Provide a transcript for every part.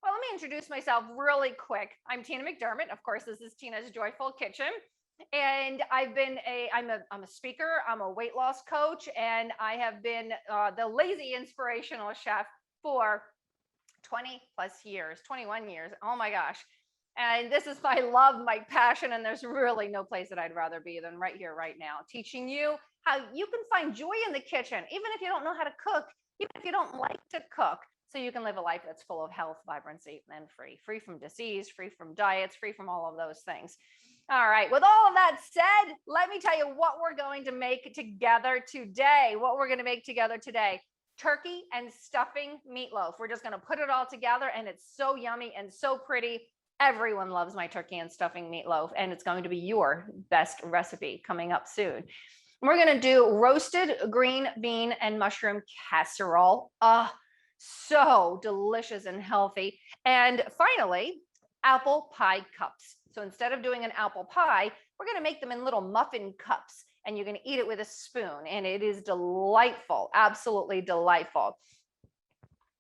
Well, let me introduce myself really quick. I'm Tina McDermott. Of course, this is Tina's Joyful Kitchen. And I'm a speaker, I'm a weight loss coach, and I have been the lazy inspirational chef for 20 plus years, 21 years. Oh my gosh. And this is my love, my passion, and there's really no place that I'd rather be than right here, right now, teaching you how you can find joy in the kitchen, even if you don't know how to cook, even if you don't like to cook, so you can live a life that's full of health, vibrancy, and free from disease, free from diets, free from all of those things. All right, with all of that said, let me tell you what we're going to make together today. Turkey and stuffing meatloaf. We're just going to put it all together, and it's so yummy and so pretty. Everyone loves my turkey and stuffing meatloaf, and it's going to be your best recipe coming up soon. We're going to do roasted green bean and mushroom casserole. So delicious and healthy. And finally, apple pie cups. So instead of doing an apple pie, we're going to make them in little muffin cups, and you're going to eat it with a spoon, and it is delightful, absolutely delightful.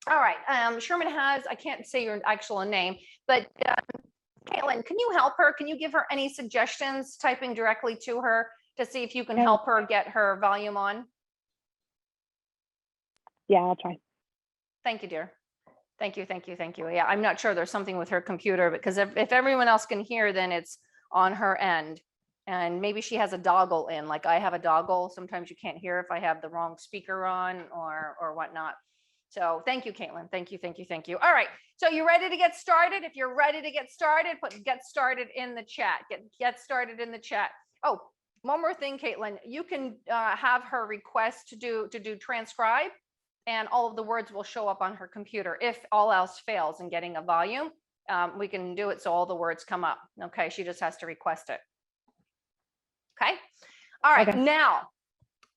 All right, Sherman has, I can't say your actual name, but Caitlin, can you help her? Can you give her any suggestions, typing directly to her to see if you can help her get her volume on? Yeah, I'll try. Thank you, dear. Thank you. Yeah, I'm not sure there's something with her computer, because if everyone else can hear, then it's on her end. And maybe she has a doggle in, like I have a doggle. Sometimes you can't hear if I have the wrong speaker on or whatnot. So thank you, Caitlin. Thank you. All right. So you ready to get started? If you're ready to get started, put get started in the chat. Get started in the chat. Oh, one more thing, Caitlin. You can have her request to do transcribe, and all of the words will show up on her computer. If all else fails in getting a volume, we can do it so all the words come up. Okay, she just has to request it. Okay. All right. Okay. Now,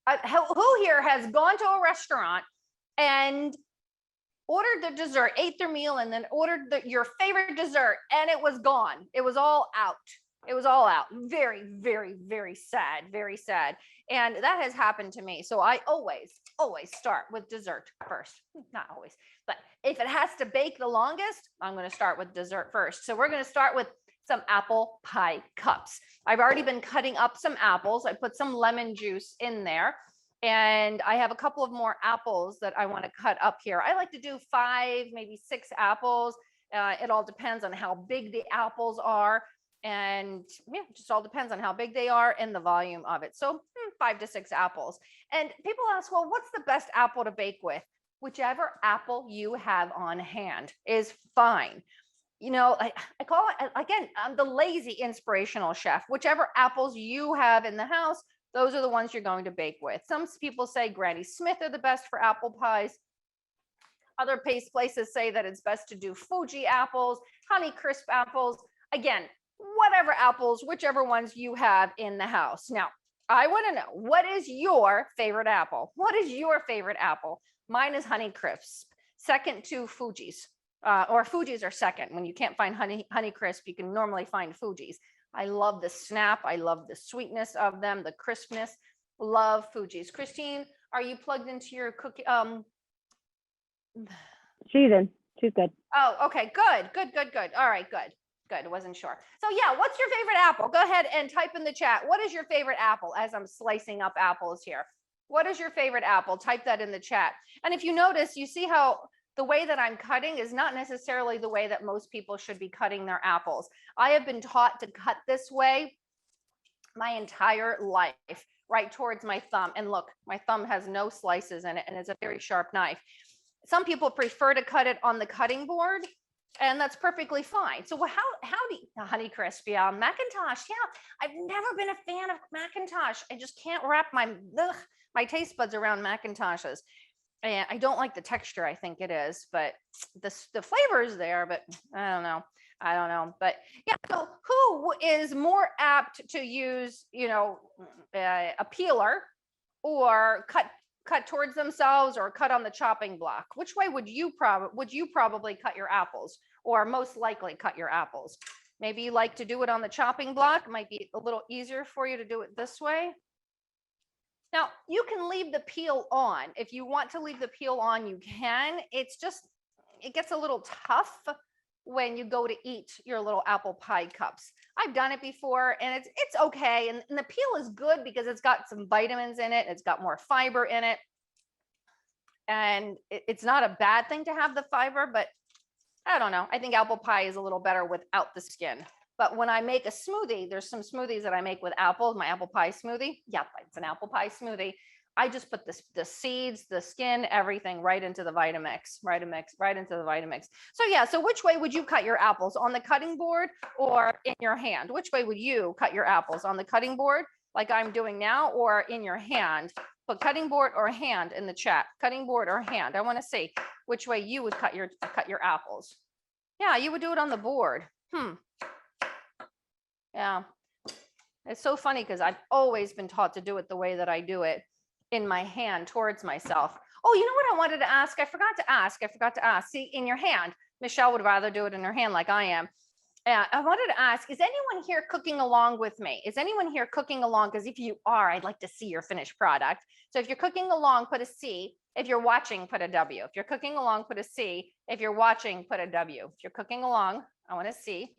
who here has gone to a restaurant and ordered the dessert, ate their meal, and then ordered your favorite dessert, and it was gone? It was all out. It was all out. Very, very, very sad. Very sad. And that has happened to me. So I always start with dessert first. Not always, but if it has to bake the longest, I'm going to start with dessert first. So we're going to start with some apple pie cups. I've already been cutting up some apples. I put some lemon juice in there, and I have a couple of more apples that I want to cut up here. I like to do 5, maybe 6 apples. It all depends on how big the apples are. And yeah, it just all depends on how big they are and the volume of it. So 5 to 6 apples. And people ask, well, what's the best apple to bake with? Whichever apple you have on hand is fine. You know, I call it, again, I'm the lazy inspirational chef. Whichever apples you have in the house, those are the ones you're going to bake with. Some people say Granny Smith are the best for apple pies. Other places say that it's best to do Fuji apples, Honeycrisp apples. Again, whatever apples, whichever ones you have in the house. Now, I want to know, what is your favorite apple? What is your favorite apple? Mine is Honeycrisp, second to Fuji's. Or Fuji's are second. When you can't find Honeycrisp, you can normally find Fuji's. I love the snap. I love the sweetness of them, the crispness. Love Fuji's. Christine, are you plugged into your cookie? She's in. She's good. Oh, okay. Good. All right, good. I wasn't sure. So yeah, what's your favorite apple? Go ahead and type in the chat. What is your favorite apple? As I'm slicing up apples here. What is your favorite apple? Type that in the chat. And if you notice, you see how the way that I'm cutting is not necessarily the way that most people should be cutting their apples. I have been taught to cut this way my entire life, right towards my thumb. And look, my thumb has no slices in it, and it's a very sharp knife. Some people prefer to cut it on the cutting board, and that's perfectly fine. So how do you, Honeycrisp, yeah, Macintosh, yeah. I've never been a fan of Macintosh. I just can't wrap my taste buds around Macintoshes. And I don't like the texture, I think it is, but the flavor is there, but I don't know. But yeah, so who is more apt to use, a peeler or cut towards themselves or cut on the chopping block? Which way would you probably cut your apples, or most likely cut your apples? Maybe you like to do it on the chopping block. It might be a little easier for you to do it this way. Now, you can leave the peel on. If you want to leave the peel on, you can. It's just, it gets a little tough when you go to eat your little apple pie cups. I've done it before and it's okay. And the peel is good because it's got some vitamins in it. It's got more fiber in it. And it's not a bad thing to have the fiber, but I don't know. I think apple pie is a little better without the skin. But when I make a smoothie, there's some smoothies that I make with apples, my apple pie smoothie. Yep, it's an apple pie smoothie. I just put the seeds, the skin, everything right into the Vitamix, right into the Vitamix. So yeah, so which way would you cut your apples? On the cutting board or in your hand? Which way would you cut your apples? On the cutting board, like I'm doing now, or in your hand? Put cutting board or hand in the chat. Cutting board or hand. I want to see which way you would cut your apples. Yeah, you would do it on the board. Yeah. It's so funny because I've always been taught to do it the way that I do it, in my hand towards myself. Oh, you know what I wanted to ask? I forgot to ask. See, in your hand, Michelle would rather do it in her hand like I am. I wanted to ask, is anyone here cooking along with me? Is anyone here cooking along? Because if you are, I'd like to see your finished product. So if you're cooking along, put a C. If you're watching, put a W. If you're cooking along, put a C. If you're watching, put a W. If you're cooking along, I want to see.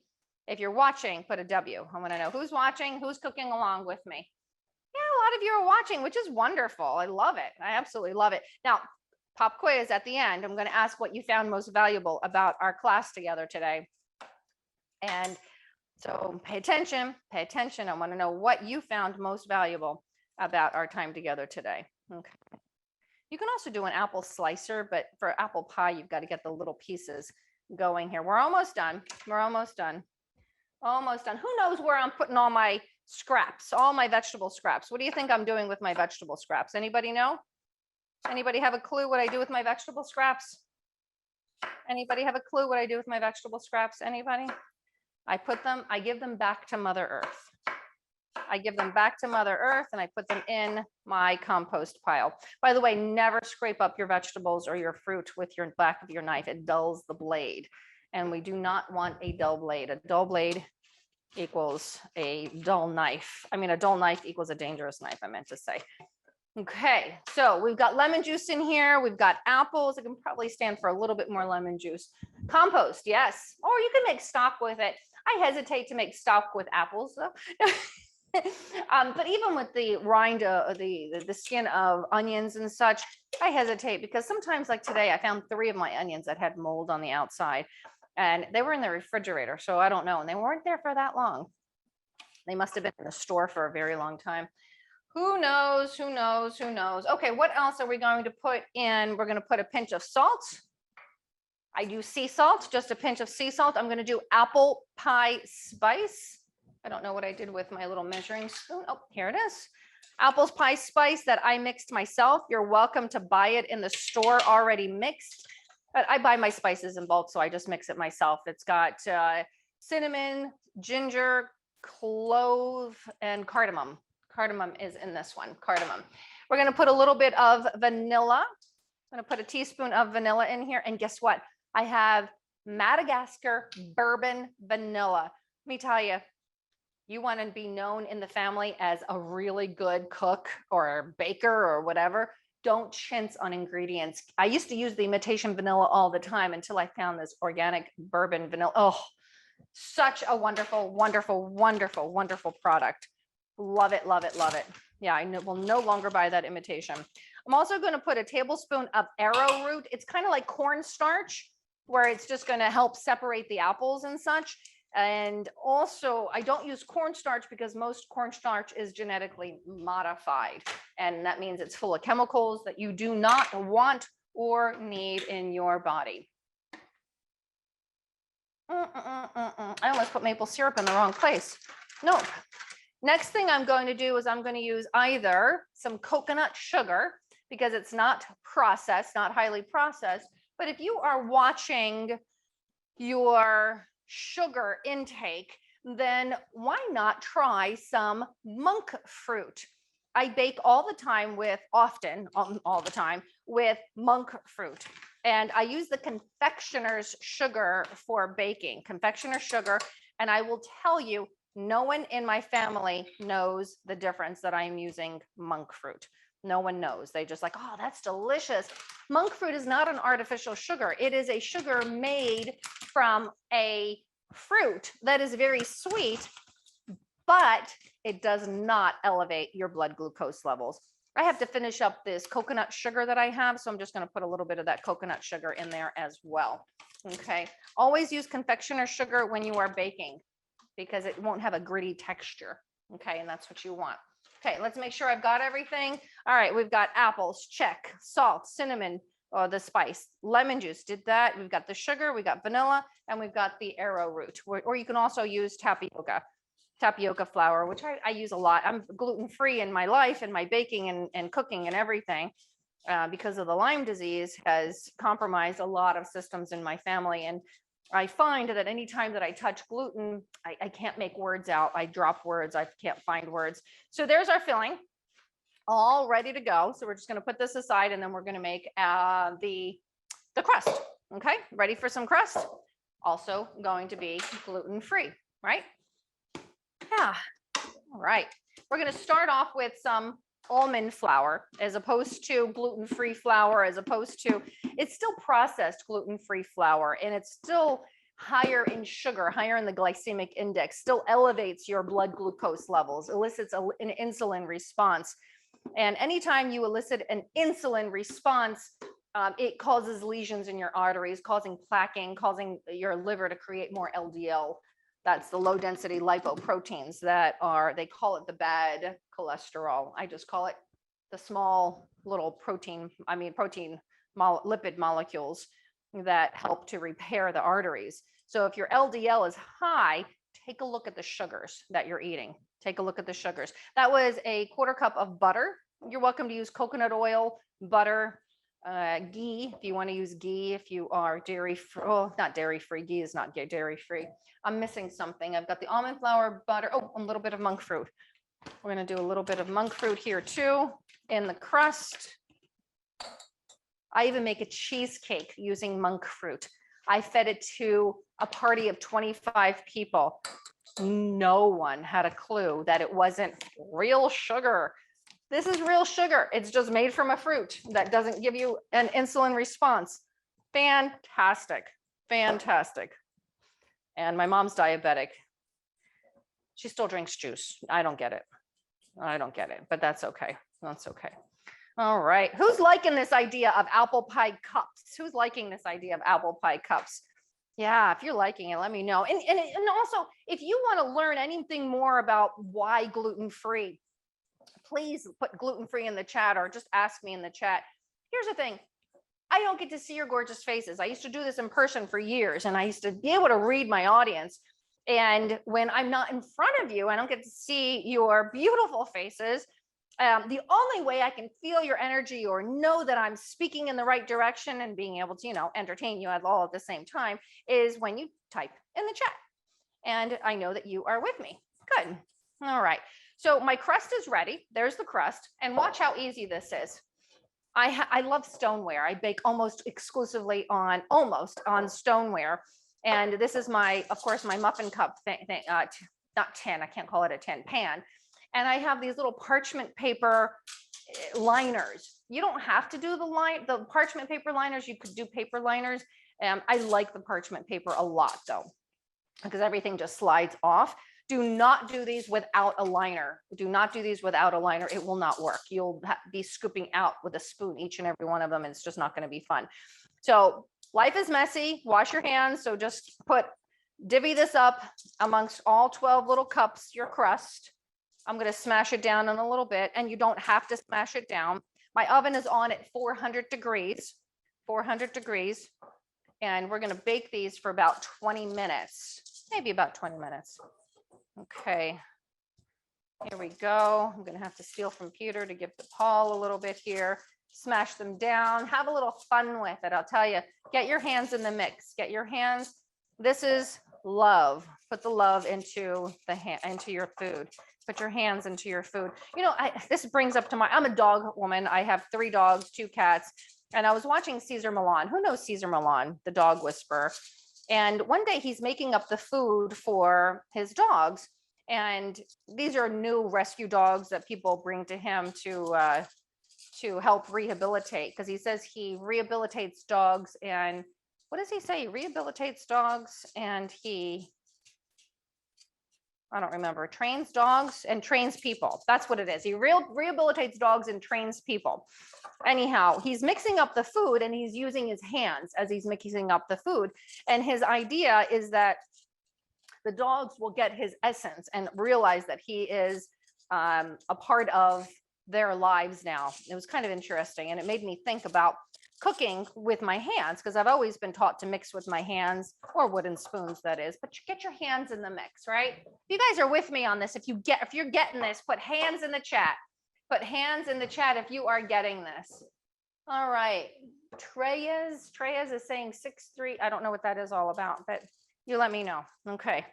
If you're watching, put a W. I want to know who's watching, who's cooking along with me. Yeah, a lot of you are watching, which is wonderful. I love it. I absolutely love it. Now, pop quiz at the end. I'm going to ask what you found most valuable about our class together today. And so pay attention. I want to know what you found most valuable about our time together today. Okay. You can also do an apple slicer, but for apple pie, you've got to get the little pieces going here. We're almost done. Almost done. Who knows where I'm putting all my scraps, all my vegetable scraps? What do you think I'm doing with my vegetable scraps? Anybody know? Anybody have a clue what I do with my vegetable scraps? Anybody have a clue what I do with my vegetable scraps? Anybody? I give them back to Mother Earth. I give them back to Mother Earth and I put them in my compost pile. By the way, never scrape up your vegetables or your fruit with your back of your knife. It dulls the blade. And we do not want a dull blade. A dull blade equals a dull knife. I mean, a dull knife equals a dangerous knife, I meant to say. Okay, so we've got lemon juice in here. We've got apples. I can probably stand for a little bit more lemon juice. Compost, yes. Or you can make stock with it. I hesitate to make stock with apples though. But even with the rind, the skin of onions and such, I hesitate because sometimes like today, I found 3 of my onions that had mold on the outside and they were in the refrigerator. So I don't know. And they weren't there for that long. They must've been in the store for a very long time. Who knows? Okay, what else are we going to put in? We're going to put a pinch of salt. I do sea salt, just a pinch of sea salt. I'm going to do apple pie spice. I don't know what I did with my little measuring spoon. Oh, here it is. Apple pie spice that I mixed myself. You're welcome to buy it in the store already mixed. But I buy my spices in bulk, so I just mix it myself. It's got cinnamon, ginger, clove, and cardamom. Cardamom is in this one, cardamom. We're going to put a little bit of vanilla. I'm going to put a teaspoon of vanilla in here. And guess what? I have Madagascar bourbon vanilla. Let me tell you, you want to be known in the family as a really good cook or baker or whatever, don't chintz on ingredients. I used to use the imitation vanilla all the time until I found this organic bourbon vanilla. Oh, such a wonderful, wonderful, wonderful, wonderful product. Love it, love it, love it. Yeah, I will no longer buy that imitation. I'm also going to put a tablespoon of arrowroot. It's kind of like cornstarch, where it's just going to help separate the apples and such. And also, I don't use cornstarch because most cornstarch is genetically modified. And that means it's full of chemicals that you do not want or need in your body. I almost put maple syrup in the wrong place. No. Next thing I'm going to do is I'm going to use either some coconut sugar because it's not processed, not highly processed. But if you are watching your sugar intake, then why not try some monk fruit? I bake all the time with, often, all the time, with monk fruit. And I use the confectioner's sugar for baking, confectioner's sugar. And I will tell you, No one in my family knows the difference that I'm using monk fruit. No one knows. They just like, oh, that's delicious. Monk fruit is not an artificial sugar. It is a sugar made from a fruit that is very sweet, but it does not elevate your blood glucose levels. I have to finish up this coconut sugar that I have, so I'm just going to put a little bit of that coconut sugar in there as well. Okay. Always use confectioner sugar when you are baking because it won't have a gritty texture. Okay. And that's what you want. Okay. Let's make sure I've got everything. All right. We've got apples, check, salt, cinnamon, the spice, lemon juice, did that. We've got the sugar, we got vanilla, and we've got the arrowroot, or you can also use tapioca flour, which I use a lot. I'm gluten-free in my life and my baking and cooking and everything because of the Lyme disease has compromised a lot of systems in my family. And I find that anytime that I touch gluten, I can't make words out. I drop words. I can't find words. So there's our filling all ready to go. So we're just going to put this aside and then we're going to make the crust. Okay. Ready for some crust? Also going to be gluten-free, right? Yeah. All right. We're going to start off with some almond flour as opposed to gluten-free flour, as opposed to, it's still processed gluten-free flour and it's still higher in sugar, higher in the glycemic index, still elevates your blood glucose levels, elicits an insulin response. And anytime you elicit an insulin response, it causes lesions in your arteries, causing plaquing, causing your liver to create more LDL. That's the low density lipoproteins that are, they call it the bad cholesterol. I just call it the small little protein lipid molecules that help to repair the arteries. So if your LDL is high, take a look at the sugars that you're eating. Take a look at the sugars. That was a 1/4 cup of butter. You're welcome to use coconut oil, butter, ghee, if you want to use ghee, if you are dairy free, oh, not dairy free, ghee is not dairy free. I'm missing something. I've got the almond flour, butter, oh, a little bit of monk fruit. We're going to do a little bit of monk fruit here too in the crust. I even make a cheesecake using monk fruit. I fed it to a party of 25 people. No one had a clue that it wasn't real sugar. This is real sugar. It's just made from a fruit that doesn't give you an insulin response. Fantastic, fantastic. And my mom's diabetic. She still drinks juice. I don't get it. I don't get it, but that's okay. That's okay. All right. Who's liking this idea of apple pie cups? Who's liking this idea of apple pie cups? Yeah, if you're liking it, let me know. And also, if you want to learn anything more about why gluten-free, please put gluten-free in the chat or just ask me in the chat. Here's the thing. I don't get to see your gorgeous faces. I used to do this in person for years and I used to be able to read my audience. And when I'm not in front of you, I don't get to see your beautiful faces. The only way I can feel your energy or know that I'm speaking in the right direction and being able to, entertain you all at the same time is when you type in the chat. And I know that you are with me. Good. All right. So my crust is ready. There's the crust. And watch how easy this is. I love stoneware. I bake almost exclusively on stoneware. And this is of course, my muffin cup not tin. I can't call it a tin pan. And I have these little parchment paper liners. You don't have to do the parchment paper liners. You could do paper liners. I like the parchment paper a lot though, because everything just slides off. Do not do these without a liner. Do not do these without a liner. It will not work. You'll be scooping out with a spoon each and every one of them. And it's just not going to be fun. So life is messy. Wash your hands. So just divvy this up amongst all 12 little cups, your crust. I'm going to smash it down in a little bit, and you don't have to smash it down. My oven is on at 400 degrees, and we're going to bake these for about 20 minutes, maybe about 20 minutes. Okay, here we go. I'm going to have to steal from Peter to give to Paul a little bit here. Smash them down. Have a little fun with it. I'll tell you, get your hands in the mix. Get your hands. This is love. Put the love into your food. Put your hands into your food. This brings up to I'm a dog woman. I have 3 dogs, 2 cats. And I was watching Cesar Millan. Who knows Cesar Millan, the dog whisperer? And one day he's making up the food for his dogs. And these are new rescue dogs that people bring to him to help rehabilitate, because he says he rehabilitates dogs. And what does he say? He rehabilitates dogs and I don't remember, trains dogs and trains people. That's what it is. He rehabilitates dogs and trains people. Anyhow, he's mixing up the food and he's using his hands as he's mixing up the food. And his idea is that the dogs will get his essence and realize that he is a part of their lives now. It was kind of interesting. And it made me think about cooking with my hands, because I've always been taught to mix with my hands, or wooden spoons, that is. But you get your hands in the mix, right? If you guys are with me on this, if you're getting this, put hands in the chat. Put hands in the chat if you are getting this. All right. Treyas is saying 6'3". I don't know what that is all about, but you let me know. Okay.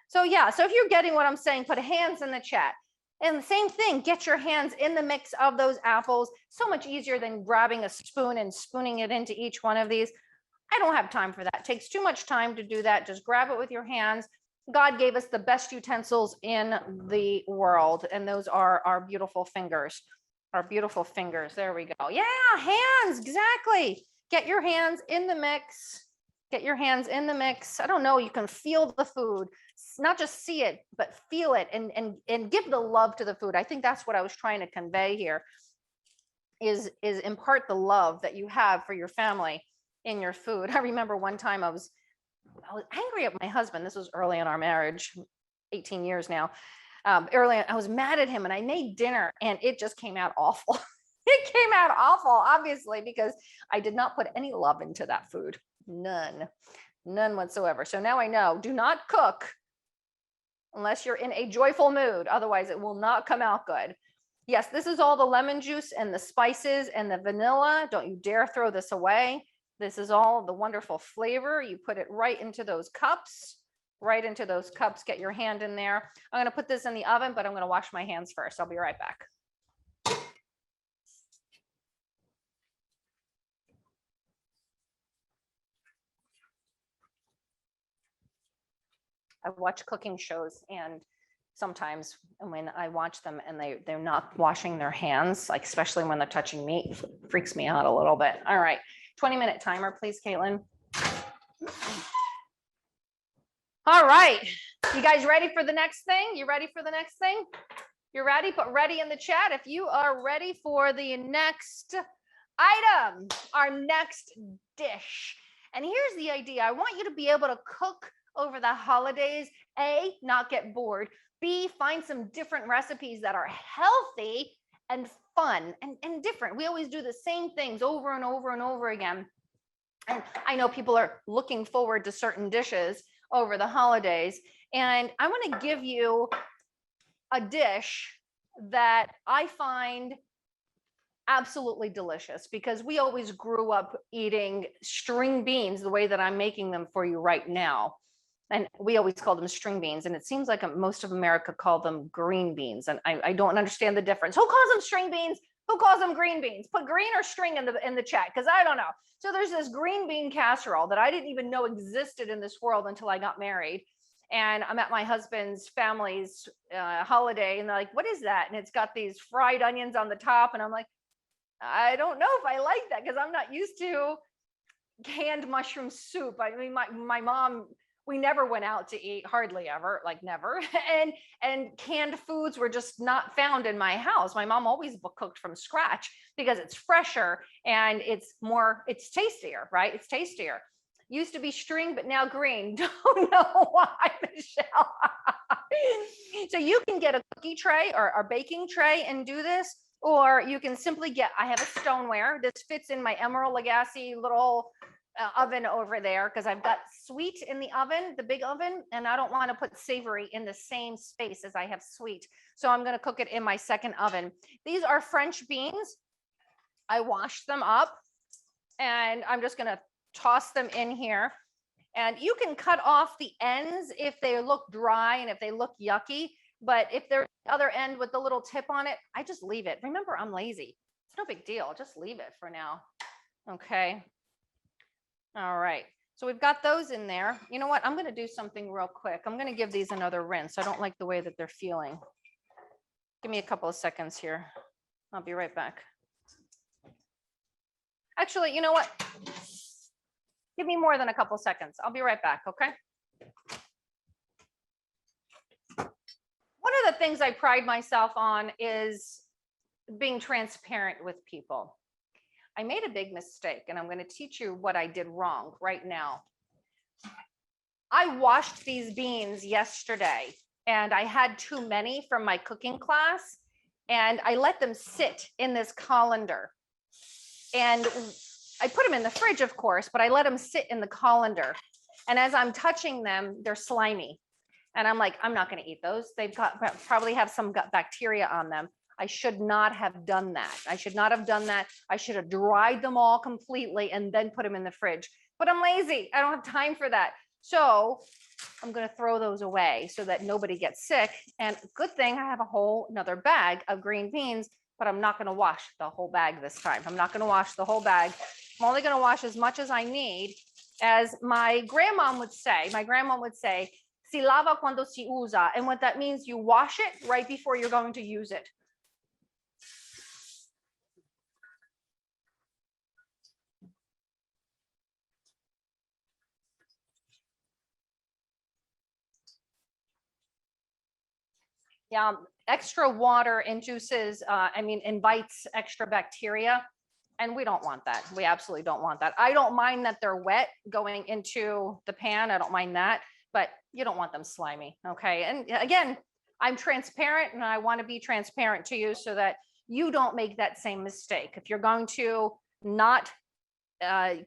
So yeah, so if you're getting what I'm saying, put hands in the chat. And the same thing, get your hands in the mix of those apples. So much easier than grabbing a spoon and spooning it into each one of these. I don't have time for that. It takes too much time to do that. Just grab it with your hands. God gave us the best utensils in the world, and those are our beautiful fingers. Our beautiful fingers. There we go. Yeah, hands, exactly. Get your hands in the mix. Get your hands in the mix. I don't know, you can feel the food, not just see it, but feel it, and give the love to the food. I think that's what I was trying to convey here, is impart the love that you have for your family in your food. I remember one time I was angry at my husband. This was early in our marriage, 18 years now. Early on, I was mad at him and I made dinner and it just came out awful. It came out awful, obviously, because I did not put any love into that food. None whatsoever. So now I know, do not cook unless you're in a joyful mood. Otherwise, it will not come out good. Yes, this is all the lemon juice and the spices and the vanilla. Don't you dare throw this away. This is all the wonderful flavor. You put it right into those cups, Get your hand in there. I'm going to put this in the oven, but I'm going to wash my hands first. I'll be right back. I watch cooking shows, and sometimes when I watch them and they're not washing their hands, like especially when they're touching meat, it freaks me out a little bit. All right, 20-minute timer, please, Caitlin. All right, you guys ready for the next thing? You ready for the next thing? You're ready? Put ready in the chat if you are ready for the next item, our next dish. And here's the idea. I want you to be able to cook over the holidays. A, not get bored. B, find some different recipes that are healthy and fun and different. We always do the same things over and over and over again. And I know people are looking forward to certain dishes over the holidays. And I want to give you a dish that I find absolutely delicious, because we always grew up eating string beans the way that I'm making them for you right now. And we always call them string beans. And it seems like most of America call them green beans. And I don't understand the difference. Who calls them string beans? Who calls them green beans? Put green or string in the chat, because I don't know. So there's this green bean casserole that I didn't even know existed in this world until I got married. And I'm at my husband's family's holiday, and they're like, what is that? And it's got these fried onions on the top. And I'm like, I don't know if I like that, because I'm not used to canned mushroom soup. I mean, my mom, we never went out to eat, hardly ever, like never. And canned foods were just not found in my house. My mom always cooked from scratch because it's fresher and it's tastier, right? It's tastier. Used to be string, but now green. Don't know why, Michelle. So you can get a cookie tray or a baking tray and do this, or you can simply I have a stoneware. This fits in my Emerald Lagasse little oven over there, because I've got sweet in the oven, the big oven, and I don't want to put savory in the same space as I have sweet. So I'm going to cook it in my second oven. These are French beans. I washed them up, and I'm just going to toss them in here. And you can cut off the ends if they look dry and if they look yucky. But if there's the other end with the little tip on it, I just leave it. Remember, I'm lazy. It's no big deal. Just leave it for now. Okay. All right. So we've got those in there. You know what? I'm going to do something real quick. I'm going to give these another rinse. I don't like the way that they're feeling. Give me a couple of seconds here. I'll be right back. Actually, you know what? Give me more than a couple seconds. I'll be right back, okay? One of the things I pride myself on is being transparent with people. I made a big mistake, and I'm going to teach you what I did wrong right now. I washed these beans yesterday, and I had too many from my cooking class, and I let them sit in this colander. And I put them in the fridge, of course, but I let them sit in the colander. And as I'm touching them, they're slimy. And I'm like, I'm not going to eat those. They've got probably have some gut bacteria on them. I should not have done that. I should not have done that. I should have dried them all completely and then put them in the fridge. But I'm lazy. I don't have time for that. So I'm going to throw those away so that nobody gets sick. And good thing I have a whole another bag of green beans, but I'm not going to wash the whole bag this time. I'm not going to wash the whole bag. I'm only going to wash as much as I need. As my grandma would say, si lava cuando si usa. And what that means, you wash it right before you're going to use it. Yeah, extra water induces, invites extra bacteria. And we don't want that. We absolutely don't want that. I don't mind that they're wet going into the pan. I don't mind that, but you don't want them slimy. Okay. And again, I'm transparent and I want to be transparent to you so that you don't make that same mistake. If you're going to not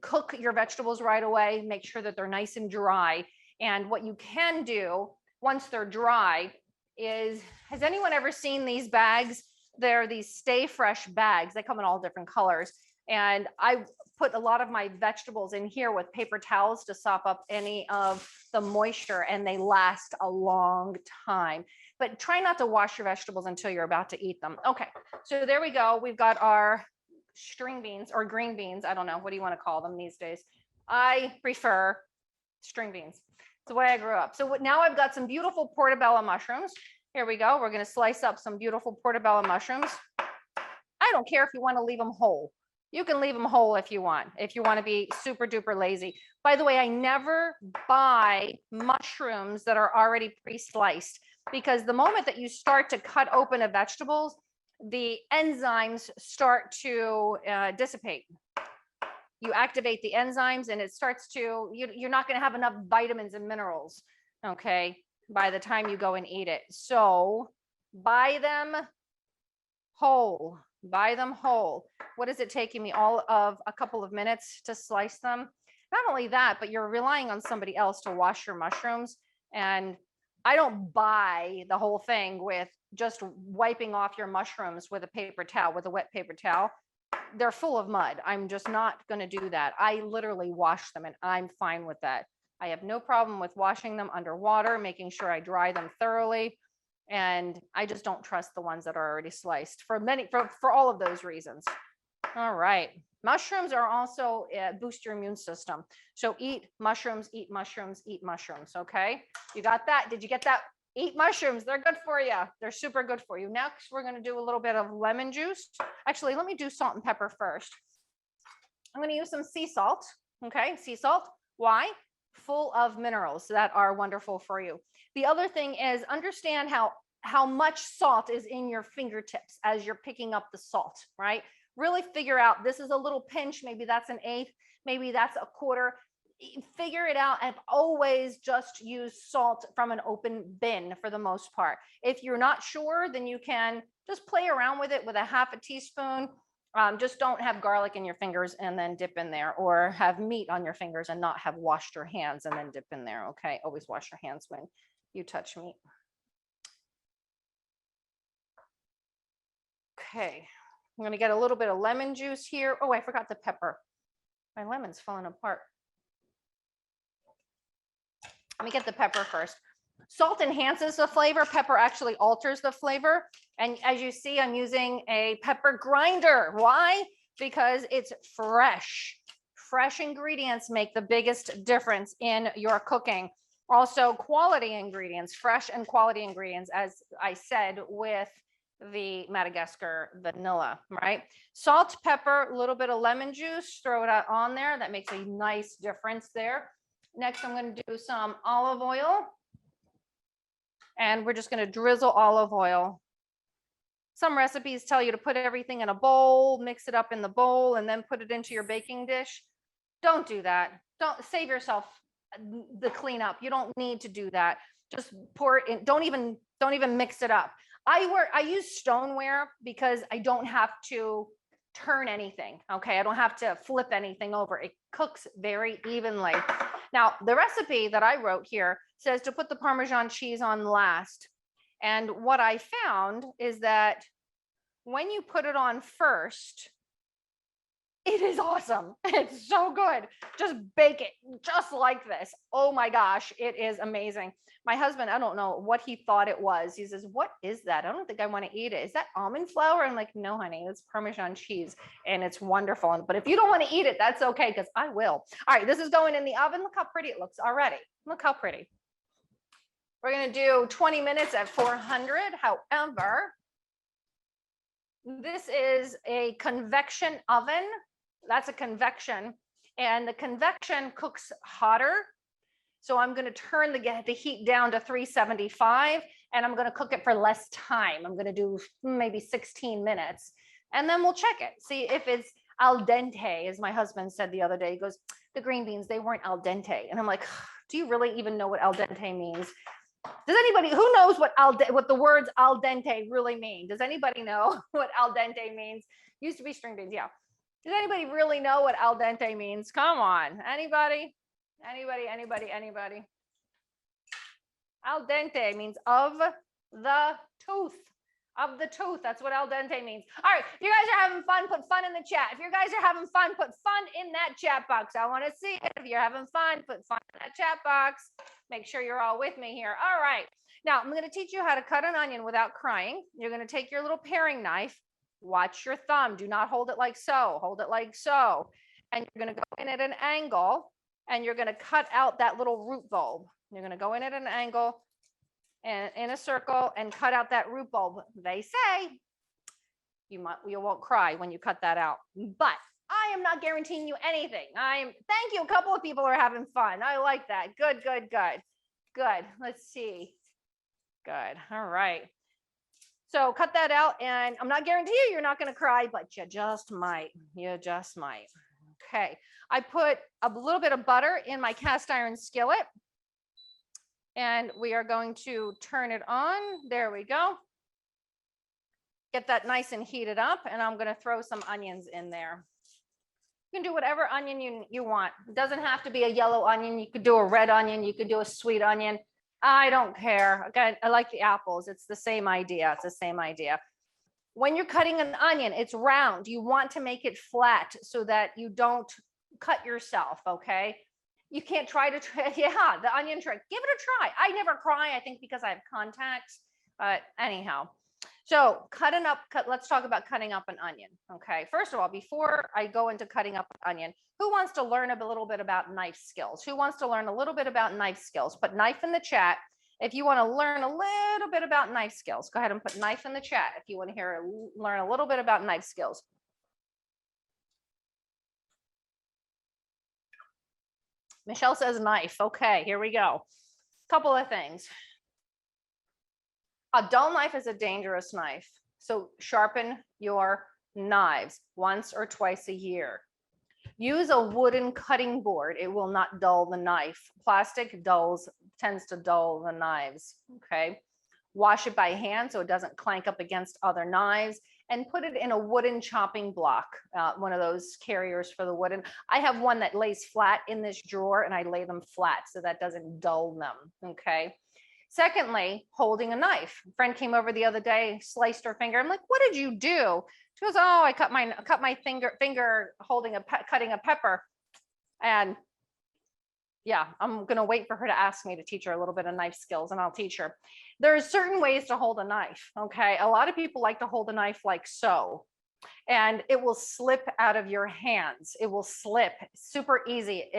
cook your vegetables right away, make sure that they're nice and dry. And what you can do once they're dry is, has anyone ever seen these bags? They're these Stay Fresh bags. They come in all different colors. And I put a lot of my vegetables in here with paper towels to sop up any of the moisture, and they last a long time. But try not to wash your vegetables until you're about to eat them. Okay, so there we go. We've got our string beans or green beans. I don't know. What do you want to call them these days? I prefer string beans. It's the way I grew up. So now I've got some beautiful portobello mushrooms. Here we go. We're going to slice up some beautiful portobello mushrooms. I don't care if you want to leave them whole. You can leave them whole if you want to be super duper lazy. By the way, I never buy mushrooms that are already pre-sliced, because the moment that you start to cut open a vegetables, the enzymes start to dissipate. You activate the enzymes and it starts to, you're not going to have enough vitamins and minerals, okay, by the time you go and eat it. So buy them whole. Buy them whole. What is it taking me? All of a couple of minutes to slice them. Not only that, but you're relying on somebody else to wash your mushrooms. And I don't buy the whole thing with just wiping off your mushrooms with a paper towel, with a wet paper towel. They're full of mud. I'm just not going to do that. I literally wash them and I'm fine with that. I have no problem with washing them underwater, making sure I dry them thoroughly. And I just don't trust the ones that are already sliced for all of those reasons. All right. Mushrooms are also boost your immune system. So eat mushrooms, eat mushrooms, eat mushrooms. Okay. You got that? Did you get that? Eat mushrooms. They're good for you. They're super good for you. Next, we're going to do a little bit of lemon juice. Actually, let me do salt and pepper first. I'm going to use some sea salt. Okay. Sea salt. Why? Full of minerals that are wonderful for you. The other thing is understand how much salt is in your fingertips as you're picking up the salt, right? Really figure out, this is a little pinch, maybe that's an eighth, maybe that's a quarter. Figure it out and always just use salt from an open bin for the most part. If you're not sure, then you can just play around with it with a half a teaspoon. Just don't have garlic in your fingers and then dip in there, or have meat on your fingers and not have washed your hands and then dip in there. Okay, always wash your hands when you touch meat. Okay, I'm going to get a little bit of lemon juice here. Oh, I forgot the pepper. My lemon's falling apart. Let me get the pepper first. Salt enhances the flavor. Pepper actually alters the flavor. And as you see, I'm using a pepper grinder. Why? Because it's fresh, fresh ingredients make the biggest difference in your cooking. Also, quality ingredients, fresh and quality ingredients, as I said, with the Madagascar vanilla, right? Salt, pepper, a little bit of lemon juice, throw it out on there. That makes a nice difference there. Next, I'm going to do some olive oil. And we're just going to drizzle olive oil. Some recipes tell you to put everything in a bowl, mix it up in the bowl, and then put it into your baking dish. Don't do that. Don't save yourself the cleanup. You don't need to do that. Just pour it in. Don't even mix it up. I use stoneware because I don't have to turn anything. Okay, I don't have to flip anything over. It cooks very evenly. Now, the recipe that I wrote here says to put the Parmesan cheese on last. And what I found is that when you put it on first, it is awesome. It's so good. Just bake it just like this. Oh my gosh, it is amazing. My husband, I don't know what he thought it was. He says, "What is that? I don't think I want to eat it. Is that almond flour?" I'm like, "No, honey, it's Parmesan cheese and it's wonderful. But if you don't want to eat it, that's okay because I will." All right, this is going in the oven. Look how pretty it looks already. Look how pretty. We're going to do 20 minutes at 400. However, this is a convection oven. That's a convection, and the convection cooks hotter. So I'm going to turn the heat down to 375, and I'm going to cook it for less time. I'm going to do maybe 16 minutes, and then we'll check it. See if it's al dente, as my husband said the other day. He goes, "The green beans, they weren't al dente." And I'm like, "Do you really even know what al dente means?" Does anybody who knows what the words al dente really mean? Does anybody know what al dente means? Used to be string beans, yeah. Does anybody really know what al dente means? Come on, anybody? Anybody? Al dente means of the tooth. Of the tooth. That's what al dente means. All right, if you guys are having fun, put fun in the chat. If you guys are having fun, put fun in that chat box. I want to see it. If you're having fun, put fun in that chat box. Make sure you're all with me here. All right. Now, I'm going to teach you how to cut an onion without crying. You're going to take your little paring knife. Watch your thumb. Do not hold it like so. Hold it like so. And you're going to go in at an angle, and you're going to cut out that little root bulb. You're going to go in at an angle and in a circle and cut out that root bulb. They say you won't cry when you cut that out, but I am not guaranteeing you anything. Thank you. A couple of people are having fun. I like that. Good. Let's see. Good. All right. So cut that out, and I'm not guaranteeing you're not going to cry, but you just might. You just might. Okay. I put a little bit of butter in my cast iron skillet, and we are going to turn it on. There we go. Get that nice and heated up, and I'm going to throw some onions in there. You can do whatever onion you want. It doesn't have to be a yellow onion. You could do a red onion. You could do a sweet onion. I don't care. Again, I like the apples. It's the same idea. It's the same idea. When you're cutting an onion, it's round. You want to make it flat so that you don't cut yourself, okay? You can't try to, yeah, the onion trick. Give it a try. I never cry, I think because I have contacts, but anyhow. So let's talk about cutting up an onion, okay? First of all, before I go into cutting up an onion, who wants to learn a little bit about knife skills? Who wants to learn a little bit about knife skills? Put knife in the chat if you want to learn a little bit about knife skills. Go ahead and put knife in the chat if you want to learn a little bit about knife skills. Michelle says knife. Okay, here we go. Couple of things. A dull knife is a dangerous knife. So sharpen your knives once or twice a year. Use a wooden cutting board. It will not dull the knife. Plastic tends to dull the knives. Okay. Wash it by hand so it doesn't clank up against other knives, and put it in a wooden chopping block, one of those carriers for the wooden. I have one that lays flat in this drawer, and I lay them flat so that doesn't dull them. Okay. Secondly, holding a knife. A friend came over the other day, sliced her finger. I'm like, "What did you do?" She goes, "Oh, I cut my finger holding cutting a pepper." And yeah, I'm going to wait for her to ask me to teach her a little bit of knife skills, and I'll teach her. There's certain ways to hold a knife. Okay. A lot of people like to hold a knife like so. and it will slip out of your hands. It will slip super easy.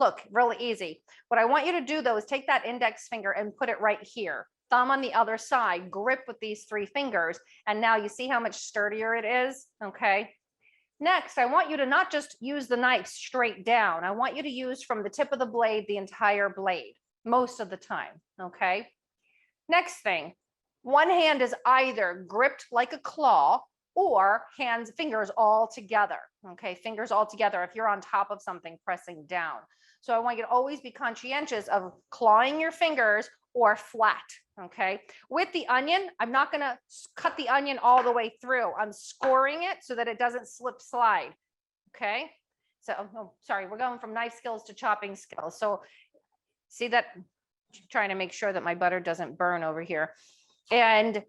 Look, really easy. What I want you to do though is take that index finger and put it right here. Thumb on the other side, grip with these 3 fingers. And now you see how much sturdier it is, okay? Next, I want you to not just use the knife straight down. I want you to use from the tip of the blade, the entire blade, most of the time, okay? Next thing, one hand is either gripped like a claw or fingers all together, okay? Fingers all together if you're on top of something pressing down. So I want you to always be conscientious of clawing your fingers or flat, okay? With the onion, I'm not gonna cut the onion all the way through. I'm scoring it so that it doesn't slide, okay? So, oh, sorry, we're going from knife skills to chopping skills. So see that, trying to make sure that my butter doesn't burn over here. And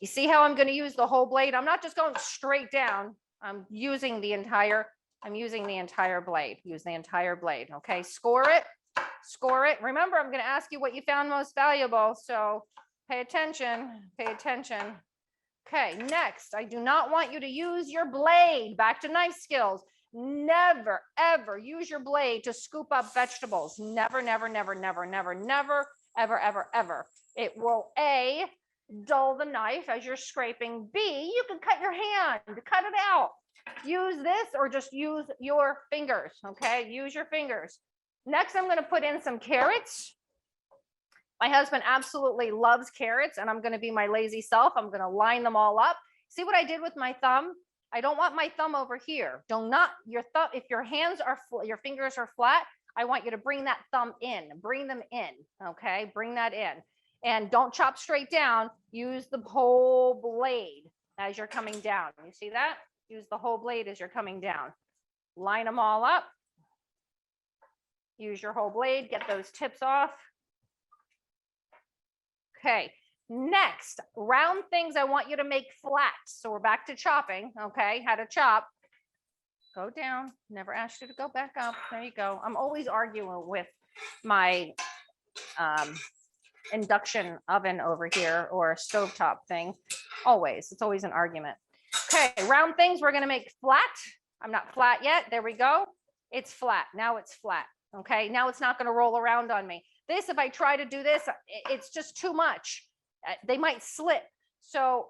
you see how I'm gonna use the whole blade? I'm not just going straight down. I'm using the entire blade. Use the entire blade, okay? Score it. Remember, I'm going to ask you what you found most valuable, so pay attention. Okay, next, I do not want you to use your blade. Back to knife skills. Never, ever use your blade to scoop up vegetables. Never, never, never, never, never, never, ever, ever, ever. It will A, dull the knife as you're scraping. B, you can cut your hand, cut it out. Use this or just use your fingers, okay? Use your fingers. Next, I'm going to put in some carrots. My husband absolutely loves carrots, and I'm going to be my lazy self. I'm going to line them all up. See what I did with my thumb? I don't want my thumb over here. Your thumb, if your fingers are flat, I want you to bring that thumb in, bring them in, okay? Bring that in. And don't chop straight down. Use the whole blade as you're coming down. You see that? Use the whole blade as you're coming down. Line them all up. Use your whole blade, get those tips off. Okay, next, round things I want you to make flat. So we're back to chopping, okay? How to chop. Go down, never asked you to go back up. There you go. I'm always arguing with my induction oven over here or a stovetop thing. Always, it's always an argument. Okay, round things we're gonna make flat. I'm not flat yet, there we go. It's flat, now it's flat. Okay, now it's not going to roll around on me. This, if I try to do this, it's just too much. They might slip. So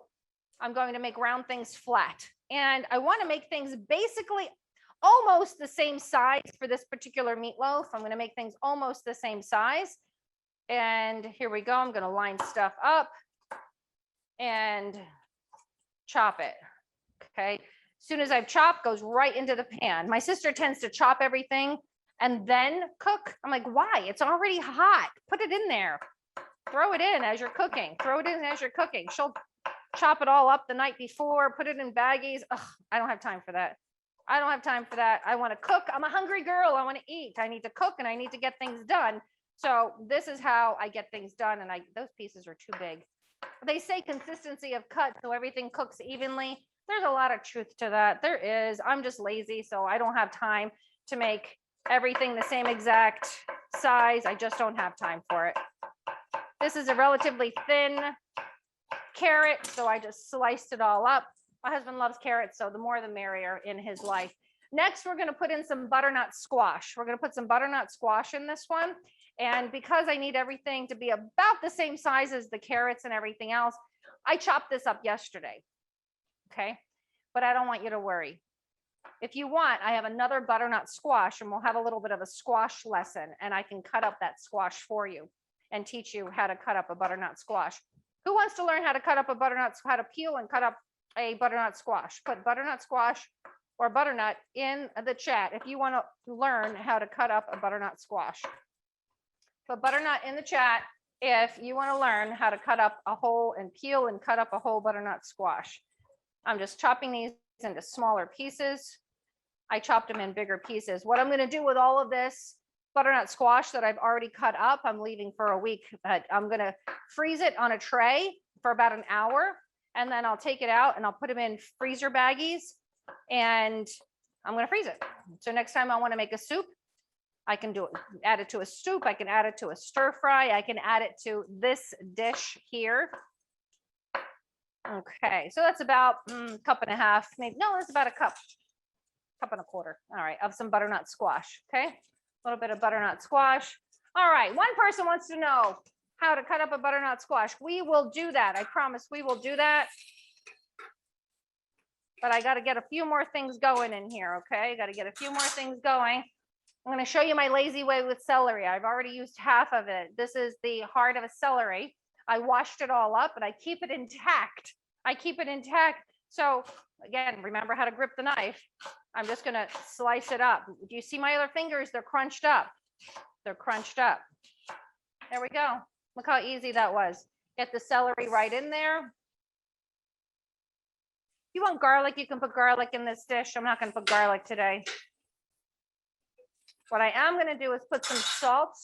I'm going to make round things flat. And I want to make things basically almost the same size for this particular meatloaf. I'm going to make things almost the same size. And here we go. I'm going to line stuff up and chop it. Okay. As soon as I've chopped, goes right into the pan. My sister tends to chop everything and then cook. I'm like, why? It's already hot. Put it in there. Throw it in as you're cooking. She'll chop it all up the night before, put it in baggies. Ugh, I don't have time for that. I want to cook. I'm a hungry girl. I want to eat. I need to cook and I need to get things done. So this is how I get things done. And those pieces are too big. They say consistency of cut so everything cooks evenly. There's a lot of truth to that. There is. I'm just lazy, so I don't have time to make everything the same exact size. I just don't have time for it. This is a relatively thin carrot, so I just sliced it all up. My husband loves carrots, so the more the merrier in his life. Next, we're going to put in some butternut squash. We're going to put some butternut squash in this one. And because I need everything to be about the same size as the carrots and everything else, I chopped this up yesterday. Okay, but I don't want you to worry. If you want, I have another butternut squash and we'll have a little bit of a squash lesson and I can cut up that squash for you and teach you how to cut up a butternut squash. Who wants to learn how to cut up how to peel and cut up a butternut squash? Put butternut squash or butternut in the chat if you want to learn how to cut up a butternut squash. Put butternut in the chat if you want to learn how to cut up a whole and peel and cut up a whole butternut squash. I'm just chopping these into smaller pieces. I chopped them in bigger pieces. What I'm going to do with all of this butternut squash that I've already cut up, I'm leaving for a week, but I'm going to freeze it on a tray for about an hour. And then I'll take it out and I'll put them in freezer baggies and I'm going to freeze it. So next time I want to make a soup, I can do it, add it to a soup. I can add it to a stir fry. I can add it to this dish here. Okay, so that's about a cup and a half, maybe. No, it's about a cup and a quarter. All right, of some butternut squash. Okay, a little bit of butternut squash. All right, one person wants to know how to cut up a butternut squash. We will do that. I promise we will do that. But I got to get a few more things going in here. Okay, got to get a few more things going. I'm going to show you my lazy way with celery. I've already used half of it. This is the heart of a celery. I washed it all up, but I keep it intact. So again, remember how to grip the knife. I'm just going to slice it up. Do you see my other fingers? They're crunched up. There we go. Look how easy that was. Get the celery right in there. If you want garlic, you can put garlic in this dish. I'm not going to put garlic today. What I am going to do is put some salt.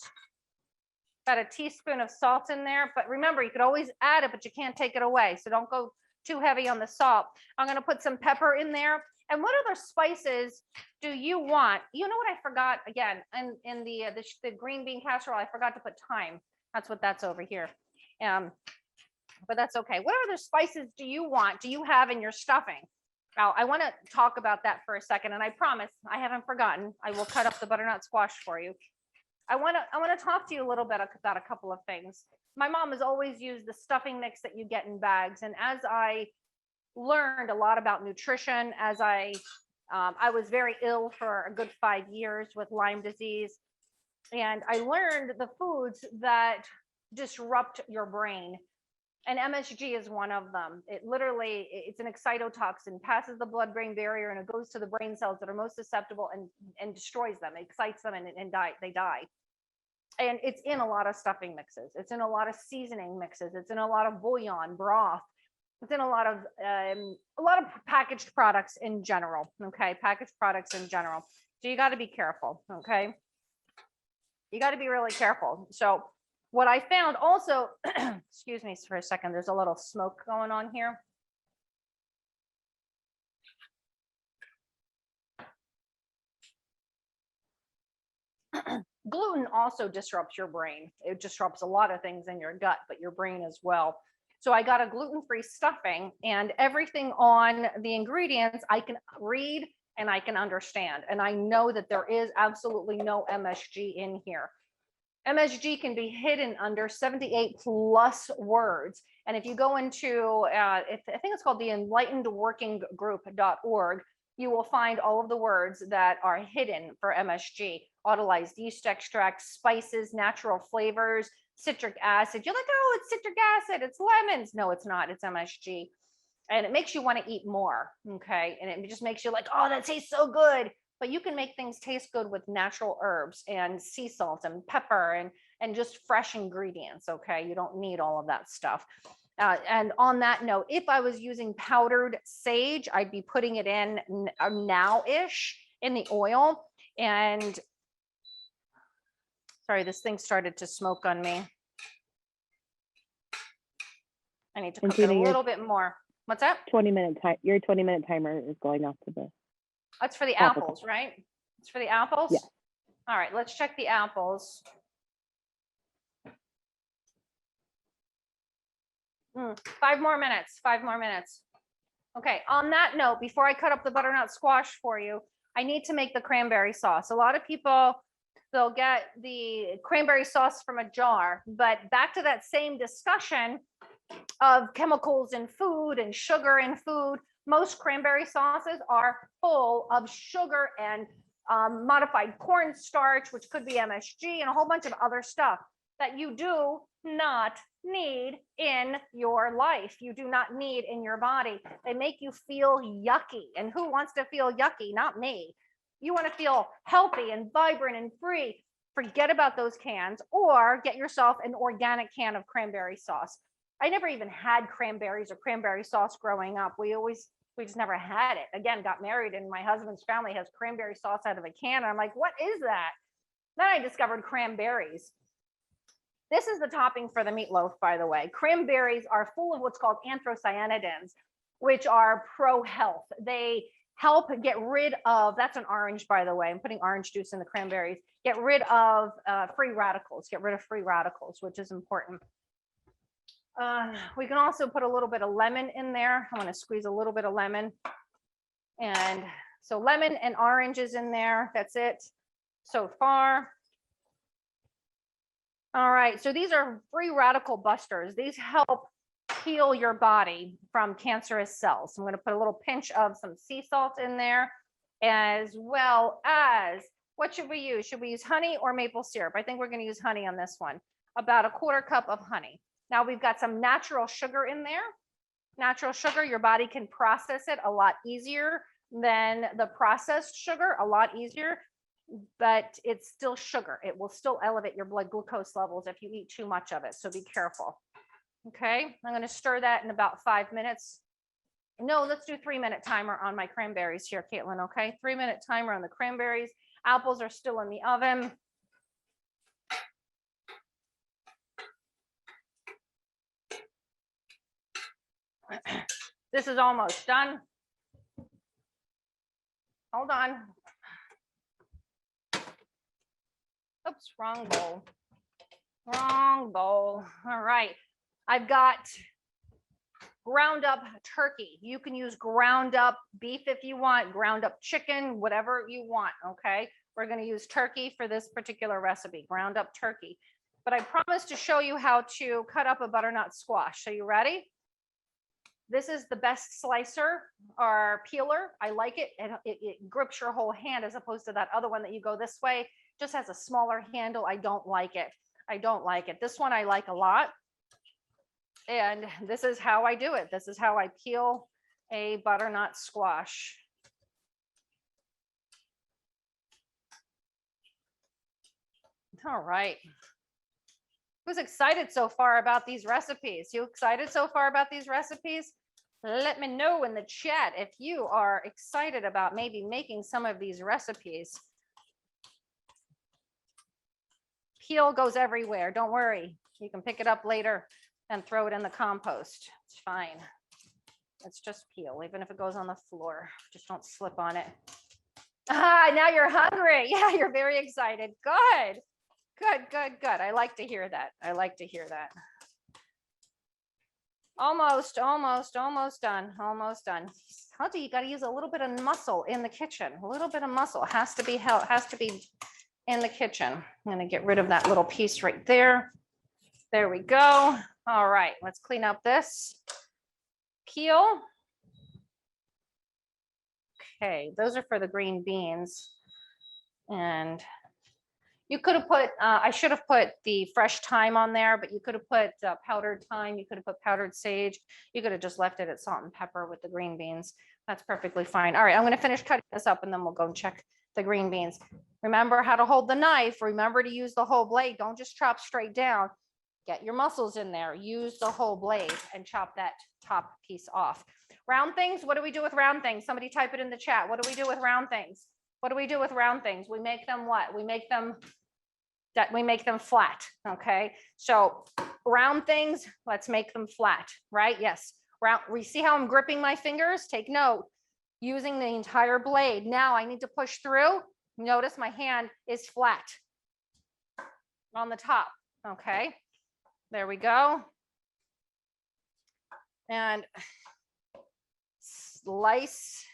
About a teaspoon of salt in there, but remember, you could always add it, but you can't take it away. So don't go too heavy on the salt. I'm going to put some pepper in there. And what other spices do you want? You know what I forgot again in the green bean casserole, I forgot to put thyme. That's what that's over here. But that's okay. What other spices do you want? Do you have in your stuffing? Now, I want to talk about that for a second, and I promise I haven't forgotten. I will cut up the butternut squash for you. I want to talk to you a little bit about a couple of things. My mom has always used the stuffing mix that you get in bags. And as I learned a lot about nutrition, as I was very ill for a good 5 years with Lyme disease. And I learned the foods that disrupt your brain. And MSG is one of them. It's an excitotoxin, passes the blood-brain barrier, and it goes to the brain cells that are most susceptible and destroys them, excites them, and they die. And it's in a lot of stuffing mixes. It's in a lot of seasoning mixes. It's in a lot of bouillon, broth. It's in a lot of packaged products in general. Okay, packaged products in general. So you got to be careful. Okay, you got to be really careful. So what I found also, excuse me for a second, there's a little smoke going on here. Gluten also disrupts your brain. It disrupts a lot of things in your gut, but your brain as well. So I got a gluten-free stuffing, and everything on the ingredients I can read and I can understand. And I know that there is absolutely no MSG in here. MSG can be hidden under 78 plus words. And if you go into, I think it's called the enlightenedworkinggroup.org, you will find all of the words that are hidden for MSG: autolyzed yeast extract, spices, natural flavors, citric acid. You're like, oh, it's citric acid, it's lemons. No, it's not, it's MSG. And it makes you want to eat more, okay? And it just makes you like, oh, that tastes so good. But you can make things taste good with natural herbs and sea salt and pepper and just fresh ingredients, okay? You don't need all of that stuff. And on that note, if I was using powdered sage, I'd be putting it in now-ish in the oil. And sorry, this thing started to smoke on me. I need to cook it a little bit more. What's that? 20-minute time. Your 20-minute timer is going off to the. That's for the apples, right? It's for the apples? Yeah. All right, let's check the apples. 5 more minutes, 5 more minutes. Okay, on that note, before I cut up the butternut squash for you, I need to make the cranberry sauce. A lot of people, they'll get the cranberry sauce from a jar, but back to that same discussion of chemicals in food and sugar in food, most cranberry sauces are full of sugar and modified cornstarch, which could be MSG, and a whole bunch of other stuff that you do not need in your life. You do not need in your body. They make you feel yucky. And who wants to feel yucky? Not me. You want to feel healthy and vibrant and free. Forget about those cans, or get yourself an organic can of cranberry sauce. I never even had cranberries or cranberry sauce growing up. We just never had it. Again, got married and my husband's family has cranberry sauce out of a can. And I'm like, what is that? Then I discovered cranberries. This is the topping for the meatloaf, by the way. Cranberries are full of what's called anthocyanidins, which are pro-health. They help get rid of, that's an orange, by the way. I'm putting orange juice in the cranberries. Get rid of free radicals, which is important. We can also put a little bit of lemon in there. I'm going to squeeze a little bit of lemon. And so lemon and orange is in there. That's it so far. All right, so these are free radical busters. These help heal your body from cancerous cells. So I'm going to put a little pinch of some sea salt in there, as well as, what should we use? Should we use honey or maple syrup? I think we're going to use honey on this one. About a 1/4 cup of honey. Now we've got some natural sugar in there. Natural sugar, your body can process it a lot easier than the processed sugar, a lot easier, but it's still sugar. It will still elevate your blood glucose levels if you eat too much of it. So be careful. Okay, I'm going to stir that in about 5 minutes. No, let's do 3-minute timer on my cranberries here, Caitlin. Okay, 3-minute timer on the cranberries. Apples are still in the oven. This is almost done. Hold on. Oops, wrong bowl. Wrong bowl. All right. I've got ground up turkey. You can use ground up beef if you want, ground up chicken, whatever you want. Okay. We're going to use turkey for this particular recipe, ground up turkey. But I promised to show you how to cut up a butternut squash. Are you ready? This is the best slicer or peeler. I like it. It grips your whole hand as opposed to that other one that you go this way. Just has a smaller handle. I don't like it. I don't like it. This one I like a lot. And this is how I do it. This is how I peel a butternut squash. All right. Who's excited so far about these recipes? You excited so far about these recipes? Let me know in the chat if you are excited about maybe making some of these recipes. Peel goes everywhere. Don't worry. You can pick it up later and throw it in the compost. It's fine. It's just peel, even if it goes on the floor. Just don't slip on it. Ah, now you're hungry. Yeah, you're very excited. Good. Good, good, good. I like to hear that. I like to hear that. Almost done. Almost done. Hunty, you got to use a little bit of muscle in the kitchen. A little bit of muscle has to be in the kitchen. I'm going to get rid of that little piece right there. There we go. All right, let's clean up this. Peel. Okay, those are for the green beans. And you could have put, I should have put the fresh thyme on there, but you could have put powdered thyme. You could have put powdered sage. You could have just left it at salt and pepper with the green beans. That's perfectly fine. All right, I'm going to finish cutting this up and then we'll go and check the green beans. Remember how to hold the knife. Remember to use the whole blade. Don't just chop straight down. Get your muscles in there. Use the whole blade and chop that top piece off. Round things. What do we do with round things? Somebody type it in the chat. What do we do with round things? What do we do with round things? We make them what? We make them flat. Okay. So round things, let's make them flat, right? Yes. Round. We see how I'm gripping my fingers? Take note. Using the entire blade. Now I need to push through. Notice my hand is flat on the top. Okay. There we go. And slice.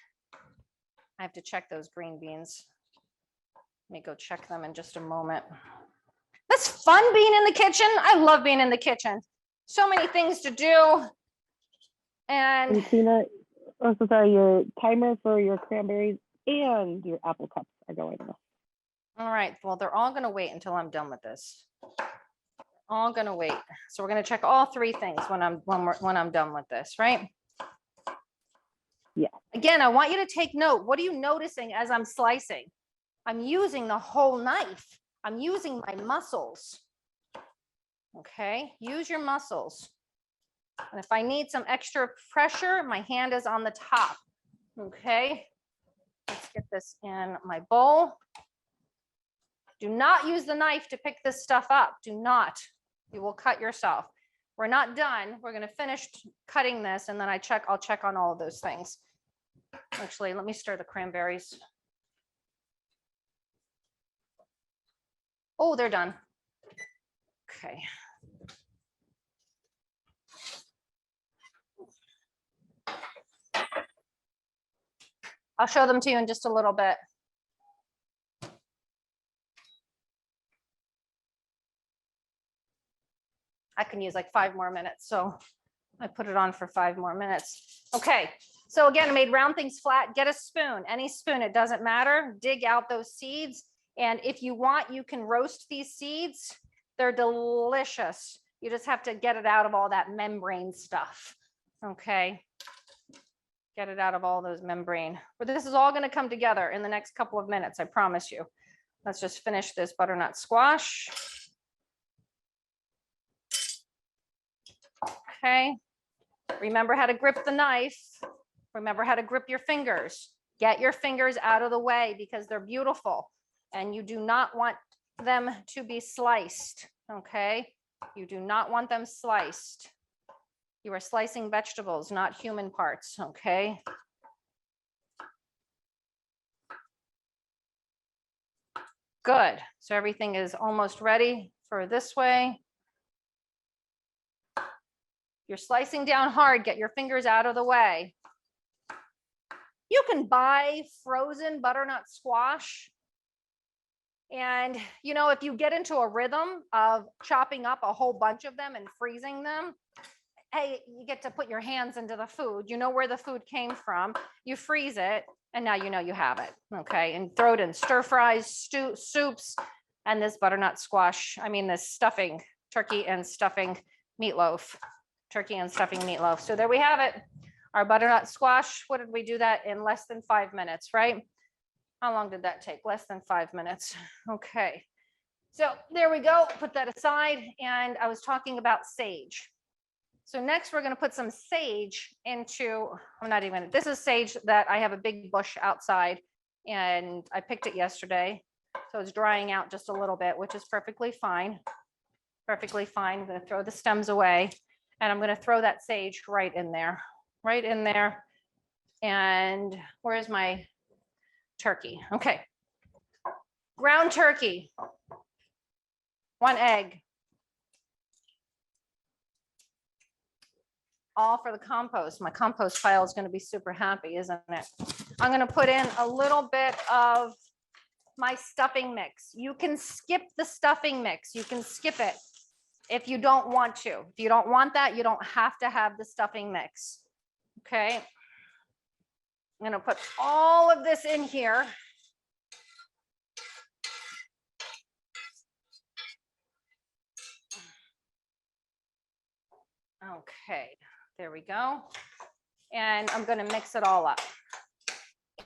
I have to check those green beans. Let me go check them in just a moment. That's fun being in the kitchen. I love being in the kitchen. So many things to do. And Tina, oh, so sorry, your timer for your cranberries and your apple cups are going off. All right. Well, they're all going to wait until I'm done with this. All going to wait. So we're going to check all three things when I'm done with this, right? Yeah. Again, I want you to take note. What are you noticing as I'm slicing? I'm using the whole knife. I'm using my muscles. Okay. Use your muscles. And if I need some extra pressure, my hand is on the top. Okay. Let's get this in my bowl. Do not use the knife to pick this stuff up. Do not. You will cut yourself. We're not done. We're going to finish cutting this and then I'll check on all of those things. Actually, let me stir the cranberries. Oh, they're done. Okay. I'll show them to you in just a little bit. I can use like 5 more minutes, so I put it on for 5 more minutes. Okay, so again, I made round things flat. Get a spoon, any spoon, it doesn't matter. Dig out those seeds. And if you want, you can roast these seeds. They're delicious. You just have to get it out of all that membrane stuff. Okay, get it out of all those membrane. But this is all going to come together in the next couple of minutes, I promise you. Let's just finish this butternut squash. Okay, remember how to grip the knife. Remember how to grip your fingers. Get your fingers out of the way because they're beautiful and you do not want them to be sliced. Okay, you do not want them sliced. You are slicing vegetables, not human parts. Okay. Good. So everything is almost ready for this way. You're slicing down hard, get your fingers out of the way. You can buy frozen butternut squash. And, you know, if you get into a rhythm of chopping up a whole bunch of them and freezing them, hey, you get to put your hands into the food. You know where the food came from. You freeze it, and now you know you have it. Okay, and throw it in stir fries, soups, and this butternut squash. I mean, this stuffing, turkey and stuffing meatloaf. Turkey and stuffing meatloaf. So there we have it. Our butternut squash. What did we do that in less than 5 minutes, right? How long did that take? Less than 5 minutes. Okay. So there we go. Put that aside. And I was talking about sage. So next we're going to put some sage into, I'm not even, this is sage that I have a big bush outside and I picked it yesterday. So it's drying out just a little bit, which is perfectly fine. Perfectly fine. I'm going to throw the stems away. And I'm going to throw that sage right in there, right in there. And where's my turkey? Okay. Ground turkey. 1 egg. All for the compost. My compost pile is going to be super happy, isn't it? I'm going to put in a little bit of my stuffing mix. You can skip the stuffing mix. You can skip it if you don't want to. If you don't want that, you don't have to have the stuffing mix. Okay. I'm going to put all of this in here. Okay, there we go. And I'm going to mix it all up.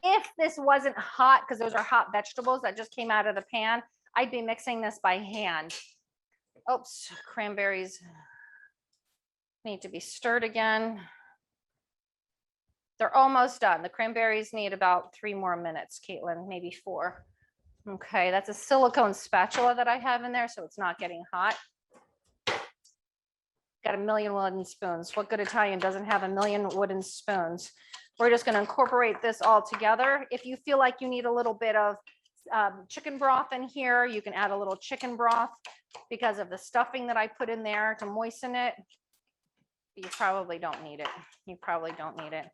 If this wasn't hot, because those are hot vegetables that just came out of the pan, I'd be mixing this by hand. Oops, cranberries need to be stirred again. They're almost done. The cranberries need about 3 more minutes, Caitlin, maybe 4. Okay, that's a silicone spatula that I have in there, so it's not getting hot. Got a million wooden spoons. What good Italian doesn't have a million wooden spoons? We're just going to incorporate this all together. If you feel like you need a little bit of chicken broth in here, you can add a little chicken broth because of the stuffing that I put in there to moisten it. You probably don't need it. You probably don't need it.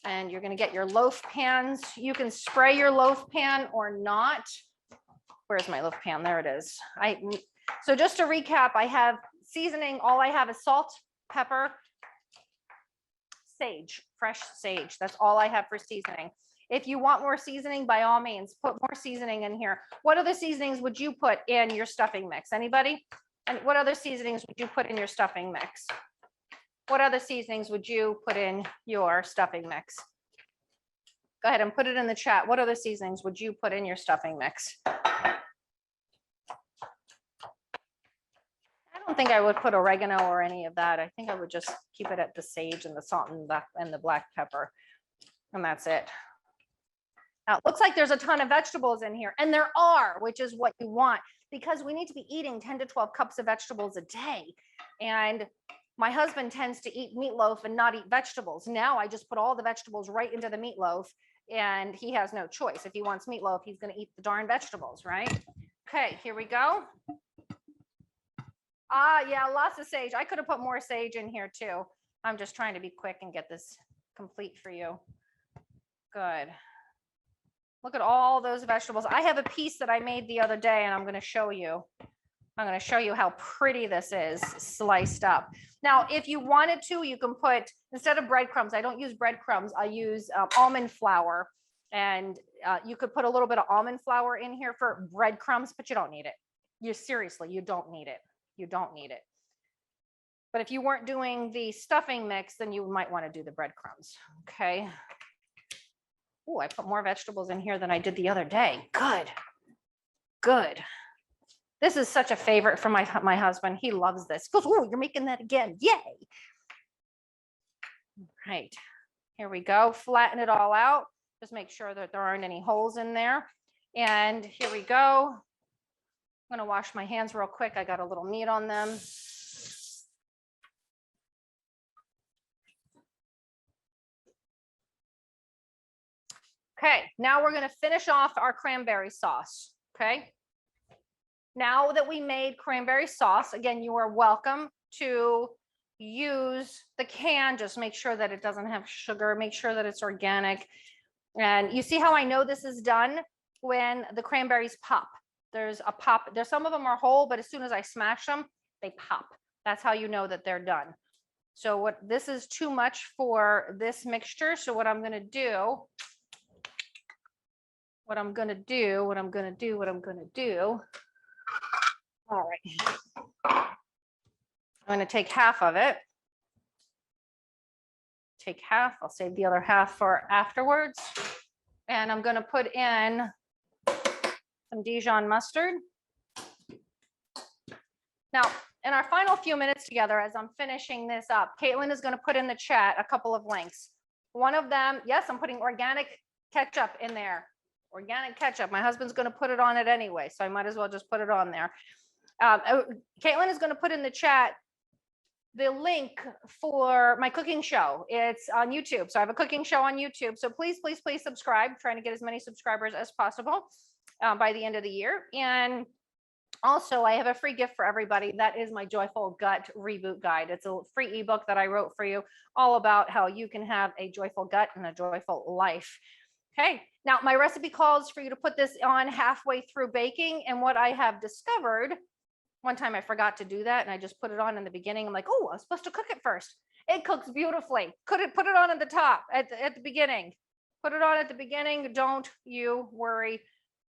And you're going to get your loaf pans. You can spray your loaf pan or not. Where's my loaf pan? There it is. So just to recap, I have seasoning. All I have is salt, pepper, sage, fresh sage. That's all I have for seasoning. If you want more seasoning, by all means, put more seasoning in here. What other seasonings would you put in your stuffing mix? Anybody? And what other seasonings would you put in your stuffing mix? What other seasonings would you put in your stuffing mix? Go ahead and put it in the chat. What other seasonings would you put in your stuffing mix? I don't think I would put oregano or any of that. I think I would just keep it at the sage and the salt and the black pepper. And that's it. Now, it looks like there's a ton of vegetables in here, and there are, which is what you want, because we need to be eating 10 to 12 cups of vegetables a day. And my husband tends to eat meatloaf and not eat vegetables. Now I just put all the vegetables right into the meatloaf, and he has no choice. If he wants meatloaf, he's going to eat the darn vegetables, right? Okay, here we go. Yeah, lots of sage. I could have put more sage in here too. I'm just trying to be quick and get this complete for you. Good. Look at all those vegetables. I have a piece that I made the other day and I'm going to show you. I'm going to show you how pretty this is sliced up. Now, if you wanted to, you can put, instead of breadcrumbs, I don't use breadcrumbs. I use almond flour. And you could put a little bit of almond flour in here for breadcrumbs, but you don't need it. Seriously, you don't need it. You don't need it. But if you weren't doing the stuffing mix, then you might want to do the breadcrumbs. Okay. Oh, I put more vegetables in here than I did the other day. Good. Good. This is such a favorite for my husband. He loves this. He goes, oh, you're making that again. Yay. All right. Here we go. Flatten it all out. Just make sure that there aren't any holes in there. And here we go. I'm going to wash my hands real quick. I got a little meat on them. Okay, now we're going to finish off our cranberry sauce. Okay. Now that we made cranberry sauce, again, you are welcome to use the can. Just make sure that it doesn't have sugar. Make sure that it's organic. And you see how I know this is done? When the cranberries pop. There's a pop. There's some of them are whole, but as soon as I smash them, they pop. That's how you know that they're done. So this is too much for this mixture. So what I'm going to do, all right. I'm going to take half of it. Take half. I'll save the other half for afterwards. And I'm going to put in some Dijon mustard. Now, in our final few minutes together, as I'm finishing this up, Caitlin is going to put in the chat a couple of links. One of them, yes, I'm putting organic ketchup in there. Organic ketchup. My husband's going to put it on it anyway, so I might as well just put it on there. Caitlin is going to put in the chat the link for my cooking show. It's on YouTube. So I have a cooking show on YouTube. So please, please, please subscribe. I'm trying to get as many subscribers as possible by the end of the year. And also, I have a free gift for everybody. That is my Joyful Gut Reboot Guide. It's a free ebook that I wrote for you, all about how you can have a joyful gut and a joyful life. Okay, now my recipe calls for you to put this on halfway through baking. And what I have discovered, one time I forgot to do that and I just put it on in the beginning. I'm like, oh, I was supposed to cook it first. It cooks beautifully. Put it on at the top, at the beginning. Put it on at the beginning. Don't you worry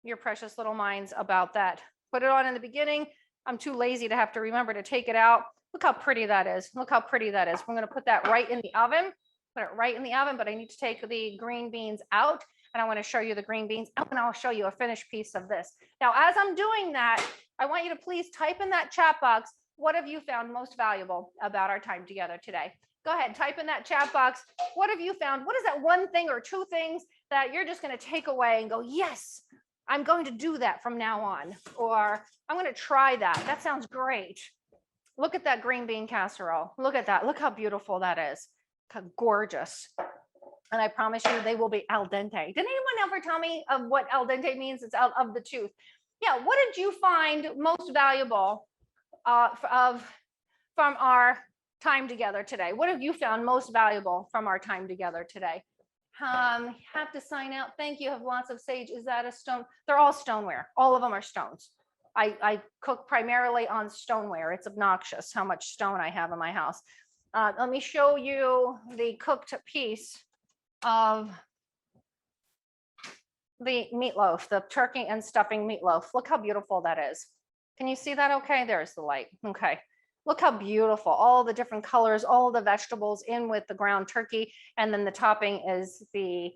your precious little minds about that. Put it on in the beginning. I'm too lazy to have to remember to take it out. Look how pretty that is. Look how pretty that is. We're going to put that right in the oven. Put it right in the oven, but I need to take the green beans out. And I want to show you the green beans. And I'll show you a finished piece of this. Now, as I'm doing that, I want you to please type in that chat box. What have you found most valuable about our time together today? Go ahead, type in that chat box. What have you found? What is that one thing or two things that you're just going to take away and go, yes, I'm going to do that from now on, or I'm going to try that. That sounds great. Look at that green bean casserole. Look at that. Look how beautiful that is. How gorgeous. And I promise you they will be al dente. Did anyone ever tell me of what al dente means? It's out of the tooth. Yeah, what did you find most valuable from our time together today? What have you found most valuable from our time together today? Have to sign out. Thank you. Have lots of sage. Is that a stone? They're all stoneware. All of them are stones. I cook primarily on stoneware. It's obnoxious how much stone I have in my house. Let me show you the cooked piece of the meatloaf, the turkey and stuffing meatloaf. Look how beautiful that is. Can you see that okay? There's the light. Okay. Look how beautiful, all the different colors, all the vegetables in with the ground turkey. And then the topping is the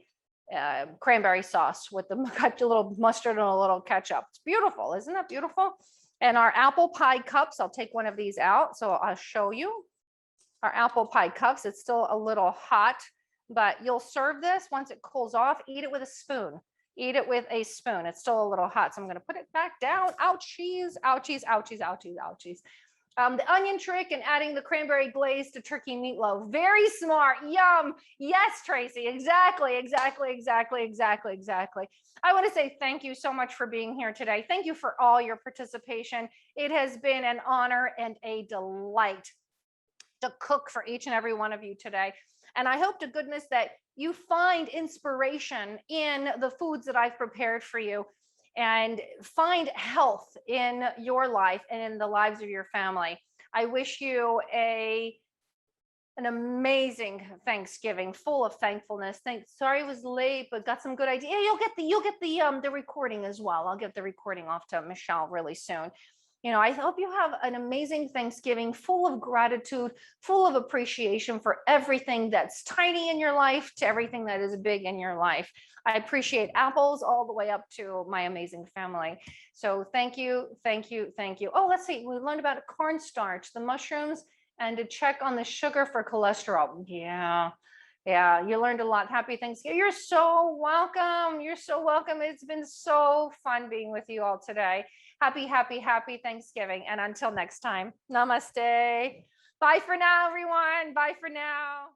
cranberry sauce with the little mustard and a little ketchup. It's beautiful. Isn't that beautiful? And our apple pie cups, I'll take one of these out. So I'll show you our apple pie cups. It's still a little hot, but you'll serve this once it cools off. Eat it with a spoon. Eat it with a spoon. It's still a little hot. So I'm going to put it back down. Ouchies, ouchies, ouchies, ouchies, ouchies. The onion trick and adding the cranberry glaze to turkey meatloaf. Very smart. Yum. Yes, Tracy. Exactly, exactly, exactly, exactly, exactly. I want to say thank you so much for being here today. Thank you for all your participation. It has been an honor and a delight to cook for each and every one of you today. And I hope to goodness that you find inspiration in the foods that I've prepared for you and find health in your life and in the lives of your family. I wish you an amazing Thanksgiving full of thankfulness. Sorry it was late, but got some good ideas. Yeah, you'll get the recording as well. I'll get the recording off to Michelle really soon. I hope you have an amazing Thanksgiving full of gratitude, full of appreciation for everything that's tiny in your life to everything that is big in your life. I appreciate apples all the way up to my amazing family. So thank you, thank you, thank you. Oh, let's see. We learned about cornstarch, the mushrooms, and to check on the sugar for cholesterol. Yeah. Yeah, you learned a lot. Happy Thanksgiving. You're so welcome. You're so welcome. It's been so fun being with you all today. Happy, happy, happy Thanksgiving. And until next time, namaste. Bye for now, everyone. Bye for now.